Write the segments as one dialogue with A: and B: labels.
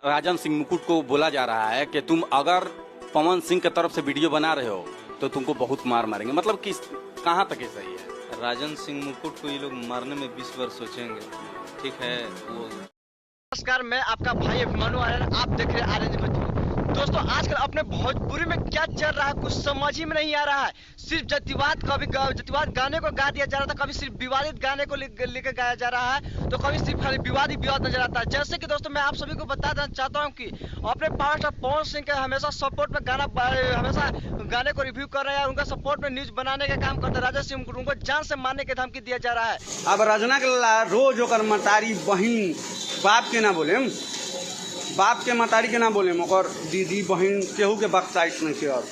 A: राजन सिंह मुकुट को बोला जा रहा है कि तुम अगर पवन सिंह की तरफ से वीडियो बना रहे हो तो तुमको बहुत मार मारेंगे। मतलब किस कहाँ तक ये सही है?
B: राजन सिंह मुकुट को ये लोग मारने में 20 वर्ष सोचेंगे। ठीक है वो।
C: नमस्कार, मैं आपका भाई अभिमानु आर्यन, आप देख रहे हैं आर्यन भोजपुरी। दोस्तों, आजकल अपने भोजपुरी में क्या चल रहा है कुछ समझ ही में नहीं आ रहा है। सिर्फ जातिवाद, कभी जातिवाद गाने को गा दिया जा रहा था, कभी सिर्फ विवादित गाने को लेकर गाया जा रहा है, तो कभी सिर्फ खाली विवाद ही विवाद नजर आता है। जैसे कि दोस्तों, मैं आप सभी को बता देना चाहता हूँ कि अपने पावर स्टार पवन सिंह के हमेशा सपोर्ट में हमेशा गाने को रिव्यू कर रहे हैं, उनका सपोर्ट में न्यूज बनाने का काम करते हैं। राजा सिंह उनको जान से मारने की धमकी दिया जा रहा है।
D: अब रजना के रोज ओकर मतारी बहन बाप के ना बोले, बाप के मतारी के ना बोले, मगर दीदी बहन केहू के बख्शाइश नहीं के। और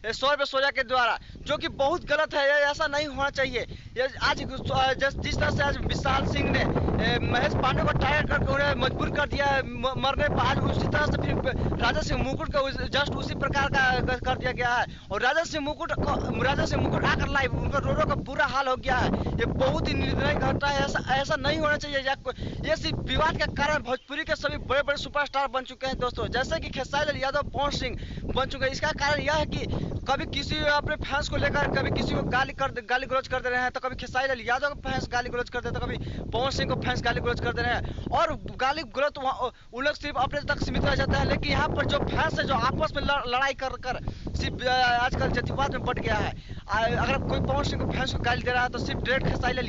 C: 100 रुपये सोजा के द्वारा, जो कि बहुत गलत है, ये ऐसा नहीं होना चाहिए। ये आज जिस तरह से आज विशाल सिंह ने महेश पांडे को टारगेट करके उन्हें मजबूर कर दिया है मरने पर, आज उसी तरह से फिर राजा सिंह मुकुट को जस्ट उसी प्रकार का कर दिया गया है। और राजा सिंह मुकुट आकर लाइव उनका रो का बुरा हाल हो गया है। ये बहुत ही निर्दयी घटना है, ऐसा नहीं होना चाहिए। ये सिर्फ विवाद के कारण भोजपुरी के सभी बड़े बड़े सुपरस्टार बन चुके हैं दोस्तों, जैसे कि खेसारी लाल यादव, पवन सिंह बन चुके हैं। इसका कारण यह है कि कभी किसी अपने फैंस को लेकर कभी किसी को गाली गलौज कर दे रहे हैं, तो कभी खेसारी लाल यादव को फैंस गाली गलौज कर दे, तो कभी पवन सिंह को फैंस गाली गलौज कर दे रहे हैं। और गाली गलौज उन लोग सिर्फ अपने तक सीमित रह जाता है, लेकिन यहाँ पर जो फैंस है जो आपस में लड़ाई कर सिर्फ आजकल जातिवाद में बढ़ गया है। अगर कोई पवन सिंह को फैंस को गाली दे रहा है तो सिर्फ डायरेक्ट खेसारी लाल